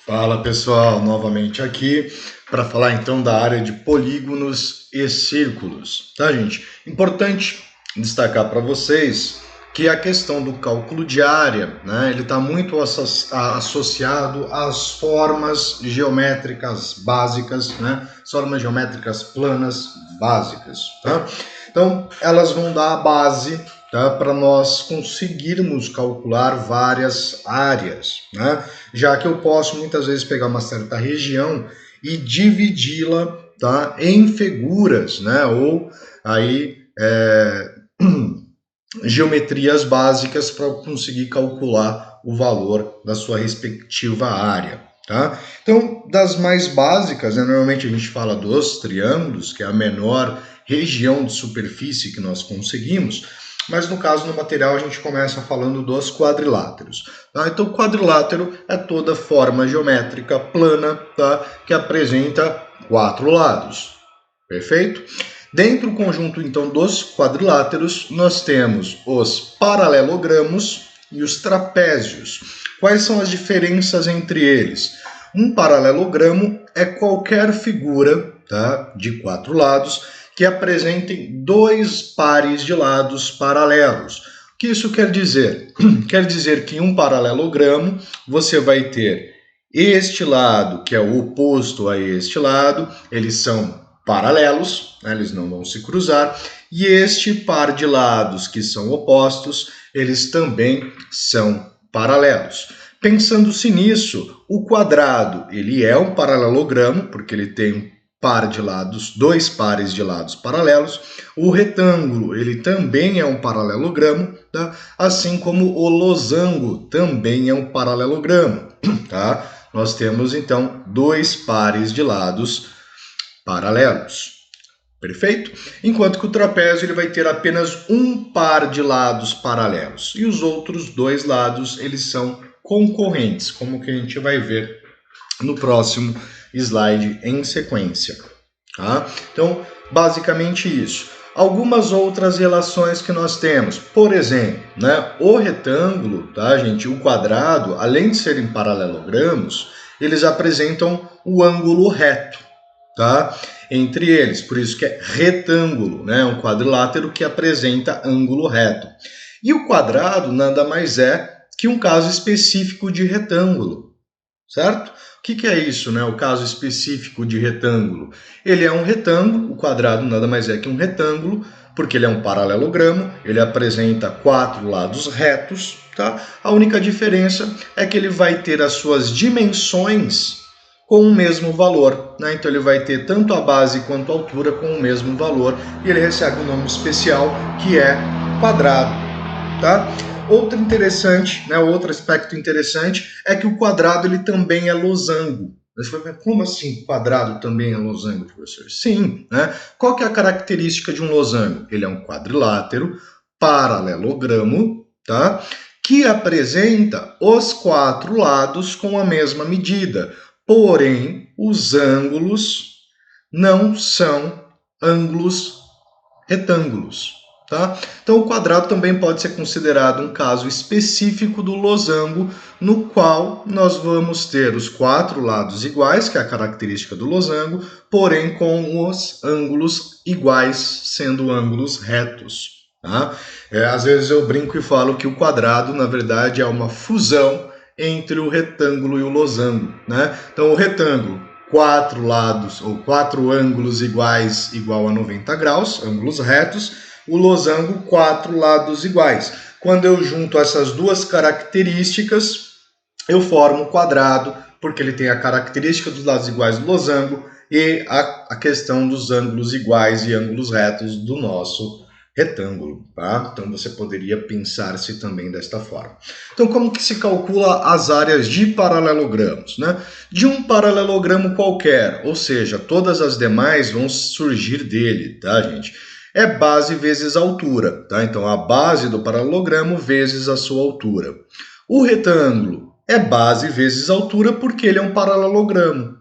Fala pessoal, novamente aqui para falar então da área de polígonos e círculos, tá gente? Importante destacar para vocês que a questão do cálculo de área, né, ele está muito associado às formas geométricas básicas, né, formas geométricas planas básicas, tá? Então elas vão dar a base, tá, para nós conseguirmos calcular várias áreas, né? Já que eu posso muitas vezes pegar uma certa região e dividi-la, tá, em figuras, né? Ou aí geometrias básicas para conseguir calcular o valor da sua respectiva área. Tá? Então, das mais básicas, né, normalmente a gente fala dos triângulos, que é a menor região de superfície que nós conseguimos, mas no caso do material a gente começa falando dos quadriláteros. Tá? Então, quadrilátero é toda forma geométrica plana, tá, que apresenta 4 lados. Perfeito? Dentro do conjunto, então, dos quadriláteros, nós temos os paralelogramos e os trapézios. Quais são as diferenças entre eles? Um paralelogramo é qualquer figura, tá, de 4 lados que apresentem 2 pares de lados paralelos. O que isso quer dizer? Quer dizer que em um paralelogramo você vai ter este lado, que é o oposto a este lado, eles são paralelos, né, eles não vão se cruzar, e este par de lados que são opostos, eles também são paralelos. Pensando-se nisso, o quadrado ele é um paralelogramo, porque ele tem um par de lados, 2 pares de lados paralelos. O retângulo ele também é um paralelogramo, tá? Assim como o losango também é um paralelogramo. Tá? Nós temos então 2 pares de lados paralelos. Perfeito? Enquanto que o trapézio ele vai ter apenas um par de lados paralelos e os outros 2 lados eles são concorrentes, como que a gente vai ver no próximo slide em sequência. Tá? Então, basicamente isso. Algumas outras relações que nós temos, por exemplo, né, o retângulo, tá, gente, o quadrado, além de serem paralelogramos, eles apresentam o ângulo reto. Tá? Entre eles, por isso que é retângulo, né? Um quadrilátero que apresenta ângulo reto. E o quadrado nada mais é que um caso específico de retângulo, certo? O que é isso, né? O caso específico de retângulo. Ele é um retângulo, o quadrado nada mais é que um retângulo, porque ele é um paralelogramo, ele apresenta 4 lados retos, tá? A única diferença é que ele vai ter as suas dimensões com o mesmo valor, né? Então ele vai ter tanto a base quanto a altura com o mesmo valor e ele recebe um nome especial que é quadrado, tá? Outro interessante, né? Outro aspecto interessante é que o quadrado ele também é losango. Você vai ver, como assim quadrado também é losango, professor? Sim, né? Qual que é a característica de um losango? Ele é um quadrilátero paralelogramo, tá? Que apresenta os 4 lados com a mesma medida. Porém, os ângulos não são ângulos retângulos. Tá? Então, o quadrado também pode ser considerado um caso específico do losango, no qual nós vamos ter os 4 lados iguais, que é a característica do losango, porém com os ângulos iguais, sendo ângulos retos. Tá? Às vezes eu brinco e falo que o quadrado, na verdade, é uma fusão entre o retângulo e o losango, né? Então, o retângulo, 4 lados ou 4 ângulos iguais igual a 90 graus, ângulos retos, o losango, 4 lados iguais. Quando eu junto essas duas características, eu formo o quadrado, porque ele tem a característica dos lados iguais do losango e a questão dos ângulos iguais e ângulos retos do nosso retângulo, tá? Então você poderia pensar-se também desta forma. Então como que se calcula as áreas de paralelogramos, né? De um paralelogramo qualquer, ou seja, todas as demais vão surgir dele, tá, gente? É base vezes altura, tá? Então a base do paralelogramo vezes a sua altura. O retângulo é base vezes altura porque ele é um paralelogramo,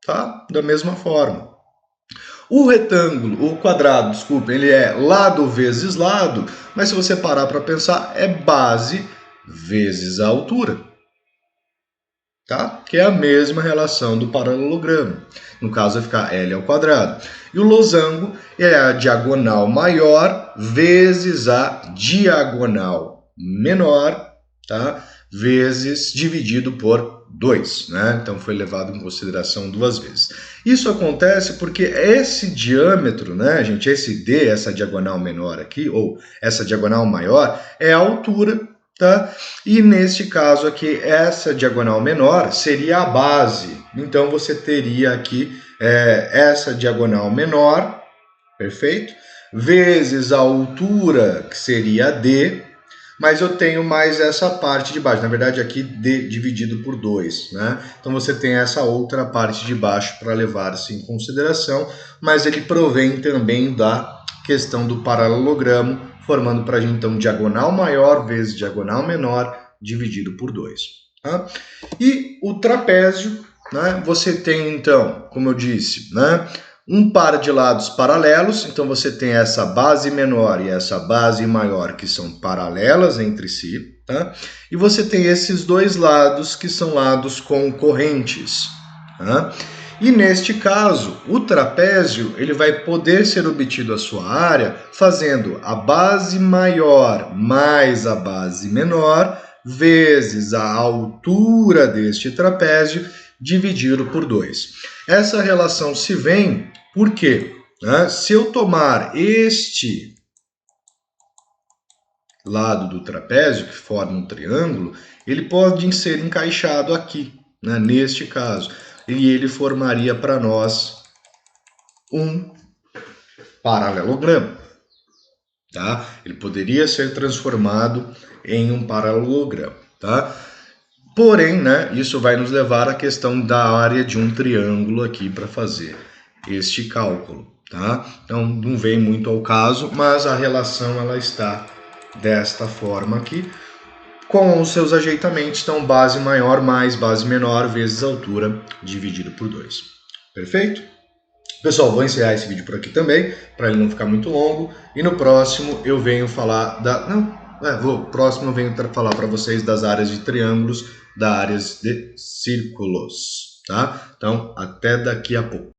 tá? Da mesma forma. O retângulo, o quadrado, desculpa, ele é lado vezes lado, mas se você parar para pensar, é base vezes a altura. tá? Que é a mesma relação do paralelogramo. No caso, vai ficar L ao quadrado. E o losango é a diagonal maior vezes a diagonal menor, tá? Vezes dividido por 2, né? Então foi levado em consideração 2 vezes. Isso acontece porque esse diâmetro, né, gente, esse D, essa diagonal menor aqui, ou essa diagonal maior, é a altura, tá? E neste caso aqui, essa diagonal menor seria a base. Então você teria aqui essa diagonal menor, perfeito? Vezes a altura, que seria D, mas eu tenho mais essa parte de baixo. Na verdade, aqui D dividido por 2, né? Então você tem essa outra parte de baixo para levar-se em consideração, mas ele provém também da questão do paralelogramo, formando para a gente, então, diagonal maior vezes diagonal menor dividido por 2. Tá? E o trapézio, né? Você tem, então, como eu disse, né? Um par de lados paralelos, então você tem essa base menor e essa base maior que são paralelas entre si, tá? E você tem esses dois lados que são lados concorrentes, tá? E neste caso, o trapézio ele vai poder ser obtido a sua área fazendo a base maior mais a base menor vezes a altura deste trapézio dividido por 2. Essa relação se vem por quê? Se eu tomar este lado do trapézio, que forma um triângulo, ele pode ser encaixado aqui, né, neste caso. E ele formaria para nós um paralelogramo. Tá? Ele poderia ser transformado em um paralelogramo. Tá? Porém, né, isso vai nos levar à questão da área de um triângulo aqui para fazer este cálculo, tá? Então não vem muito ao caso, mas a relação ela está desta forma aqui, com os seus ajeitamentos, então base maior mais base menor vezes altura dividido por 2. Perfeito? Pessoal, vou encerrar esse vídeo por aqui também, para ele não ficar muito longo, e no próximo eu venho falar próximo eu venho falar para vocês das áreas de triângulos, das áreas de círculos, tá? Então, até daqui a pouco.